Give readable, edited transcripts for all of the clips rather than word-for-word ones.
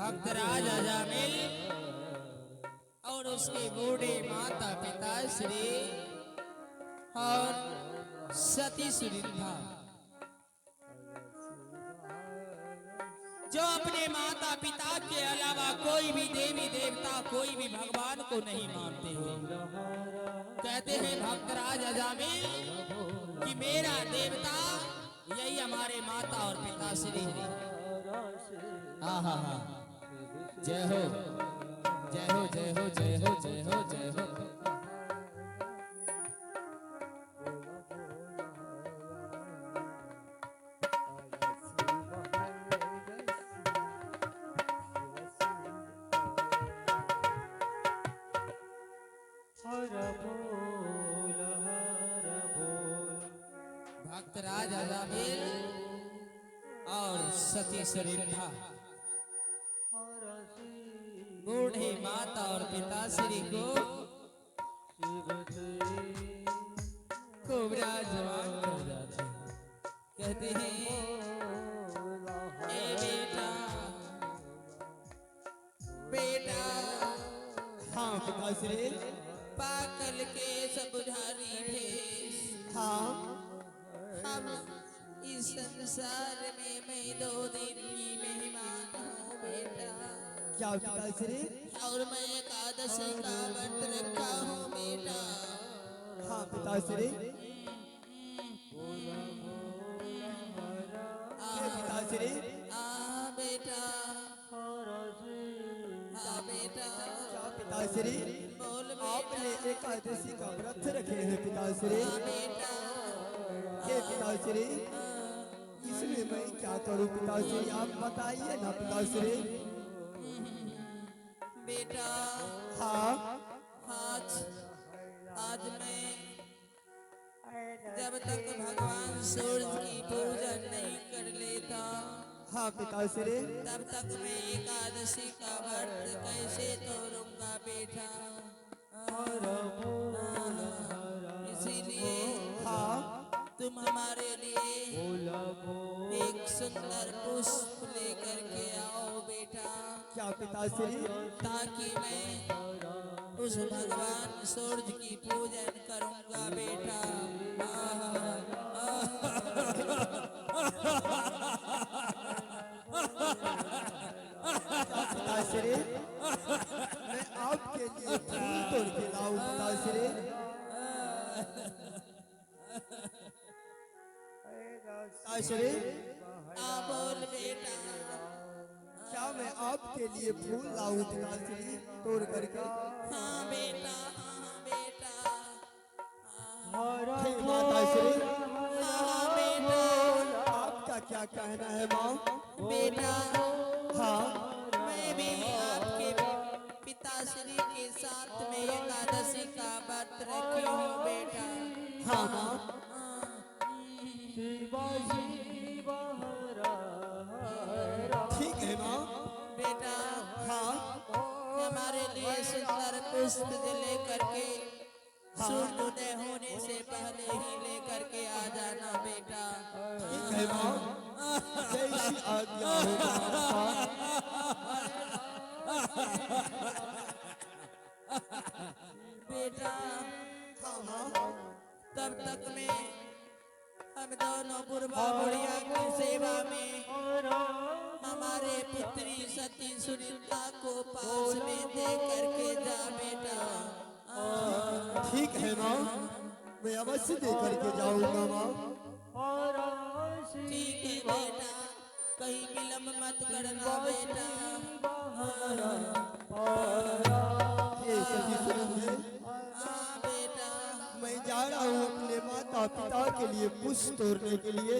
भक्तराज अजामिल और उसके बूढ़े माता पिता श्री और सती सुरिंधा जो अपने माता पिता के अलावा कोई भी देवी देवता कोई भी भगवान को नहीं मानते हैं। कहते हैं भक्तराज अजामिल कि मेरा देवता यही हमारे माता और पिता श्री है। हाँ हाँ हाँ, जय हो जय हो जय हो जय हो जय हो जय हो। भक्तराज अजामिल और सती सुरिंधा बूढ़े माता और पिताश्री को विराजमान कर जाते हैं। कहते हैं ए बेटा बेटा। हाँ पिताश्री। पाकल के सबुधारी भेष। हाँ हम इस संसार में मैं 2 दिन की मेहमान हूँ बेटा। क्या पिताश्री? और मैं एकादशी का व्रत रखा हूँ बेटा। हाँ पिताश्री। पिताश्री बेटा बेटा। क्या पिताश्री? बोल आपने एकादशी का व्रत रखे हैं पिताश्री? बेटा। हे पिताश्री, इसमें मैं क्या करूं पिताश्री? आप बताइए ना पिताश्री। बेटा हाँ आज मैं जब तक भगवान सूर्य की पूजा नहीं कर लेता हाँ पिताश्री। तब तक मैं एकादशी का व्रत कैसे तोड़ूंगा बेटा। इसीलिए हाँ तुम हमारे लिए एक सुंदर पुष्प लेकर के आओ बेटा। क्या पिताश्री? ताकि मैं उस भगवान सूरज की पूजन करूंगा बेटा। पिताश्री मैं आपके लिए फूल तोड़ के लाऊं पिताश्री? पिताश्री बोल बेटा। क्या मैं आपके लिए फूल लाऊं पिताश्री तोड़ करके? हाँ बेटा हाँ बेटा। हे माताश्री हाँ बेटा। आपका क्या कहना है माँ? बेटा हाँ मैं भी आपके पिताश्री के साथ में एकादशी का व्रत रखी हूँ बेटा। हाँ माँ। ठीक है माँ। बेटा हाँ हमारे लिए सुंदर पुष्प लेकर के सूर्योदय होने से पहले ही लेकर के आ जाना बेटा। ठीक है माँ, जैसी आज्ञा हो माँ। बेटा हाँ माँ। तब तक में हम दोनों बुढ़वा बुढ़िया की सेवा में हमारे पुत्री सती सुनीता को पास में दे करके जा बेटा। ठीक है माँ, मैं अवश्य दे करके जाऊंगा माँ। ठीक है बेटा, कहीं विलम्ब मत करना बेटा। हे सती सुनंदे, हाँ बेटा। मैं जा रहा हूँ अपने माता पिता के लिए पुष्प तोड़ने के लिए।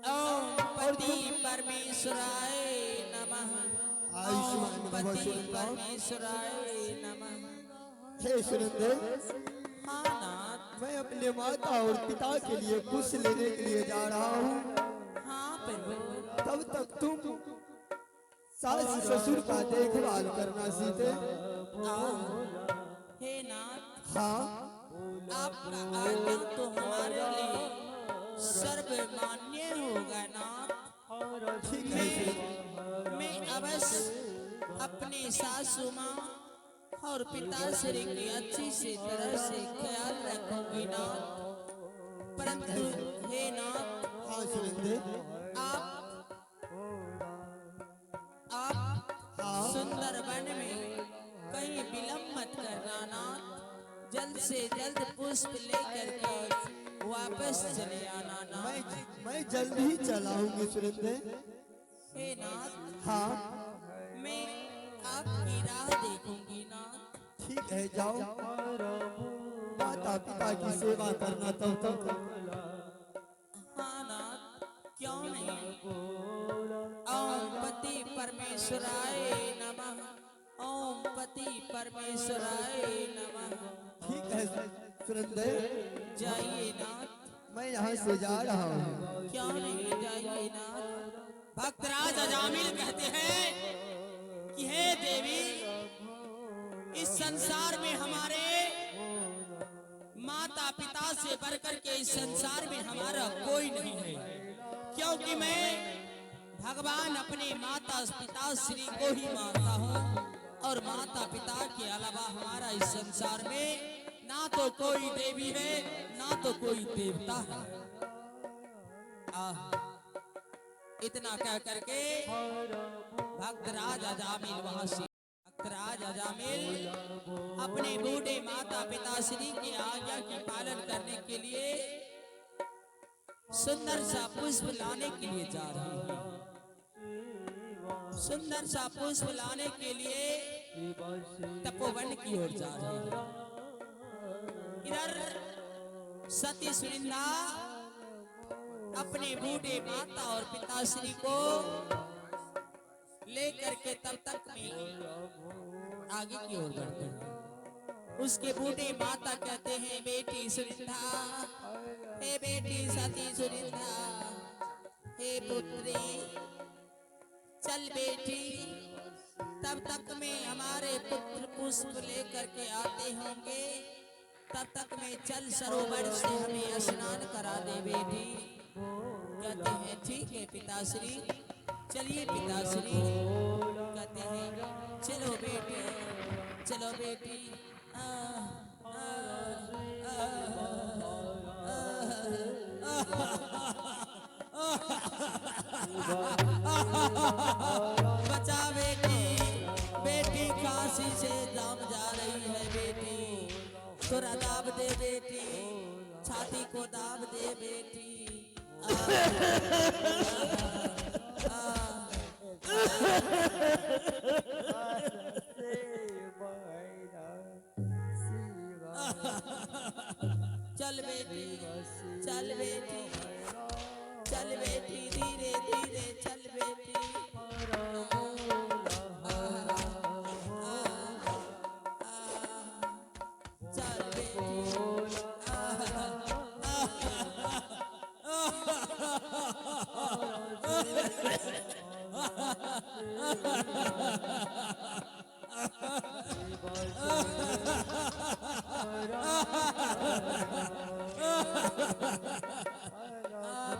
ओम पति परमेश्वराय नमः। आयुष्मान ओम भव पति सुनंदा। परमेश्वराय नमः। हे सुनंदे, हाँ नाथ। मैं अपने माता और पिता के लिए पुष्प लेने के लिए जा रहा हूँ। हाँ प्रभु। तब तक तुम सास ससुर का देखभाल करना सीते। हे नाथ, हाँ आपका आज्ञा तो हमारे लिए सर्वमान्य होगा नाथ। ठीक है। मैं अवश्य अपने सासू माँ और पिताश्री की अच्छी से तरह से ख्याल रखूंगी नाथ। परंतु हे नाथ, हाँ सुरेंद्र, आप हाँ सुंदर वन में कहीं विलम्ब मत करना नाथ। जल्द से जल्द पुष्प लेकर के वापस चले आना नाथ। मैं जल्द ही चलाऊंगी सुरेंद्र। हे नाथ, हाँ मैं आपकी राह देखूंगी नाथ। ठीक है, जाओ माता पिता की सेवा करना तब तक। हाँ नाथ, क्यों नहीं। ओम पति परमेश्वराय नमः, ओम पति परमेश्वराय नमः। ठीक है सुरेंद्र, जाइए नाथ, मैं यहाँ से जा रहा हूँ। क्यों नहीं, जाइए नाथ। भक्तराज अजामिल कहते हैं कि हे देवी, इस संसार में हमारे माता पिता से बढ़कर के इस संसार में हमारा कोई नहीं है, क्योंकि मैं भगवान अपने माता पिता श्री को ही मानता हूँ और माता पिता के अलावा हमारा इस संसार में ना तो कोई देवी है ना तो कोई देवता है। इतना कह करके भक्तराज अजामिल वहां से भक्तराज अजामिल अपने बूढ़े माता पिता श्री की आज्ञा की पालन करने के लिए सुंदर सा पुष्प लाने के लिए जा रहे हैं। सुंदर सा पुष्प लाने के लिए तपोवन की ओर जा रहे हैं। इधर सती सुनिंदा अपने बूढ़े माता और पिताश्री को लेकर के तब तक में आगे की ओर बढ़ते हैं। उसके बूढ़े माता कहते हैं, बेटी सुनिंदा, हे बेटी सती सुनिंदा, हे पुत्री चल बेटी, तब तक में हमारे पुत्र पुष्प लेकर के आते होंगे, तब तक में चल सरोवर से हमें स्नान करा दे बेटी। कहते हैं ठीक है पिताश्री, चलिए पिताश्री। कहते हैं चलो बेटी, चलो बेटी। बचा बेटी, बेटी काशी से जाम जा रही है बेटी, थोड़ा दाब दे बेटी, छाती को दाब दे बेटी। चल बेटी, चल बेटी, चल बेटी, धीरे धीरे चल बेटी। चल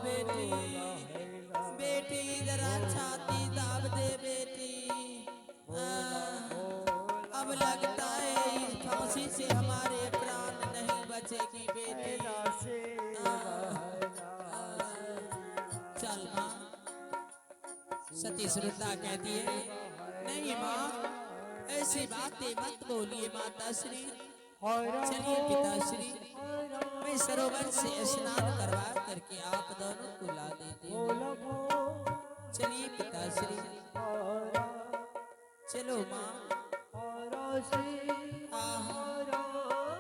बेटी, बेटी जरा छाती दाब दे बेटी। अब लगता है इस फांसी से हमारे प्राण नहीं बचेगी बेटी। चल माँ। सती सुनिंदा कहती है, नहीं माँ, ऐसी बातें मत बोलिए माता श्री। चलिए पिताश्री, मैं सरोवर से स्नान करवा करके आप दोनों को ला देती हूँ। चलिए पिताश्री, चलो माँ।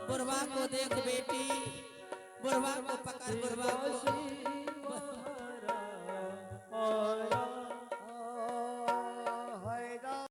बुढ़वा को देख बेटी, बुढ़वा को पकड़, बुढ़वा को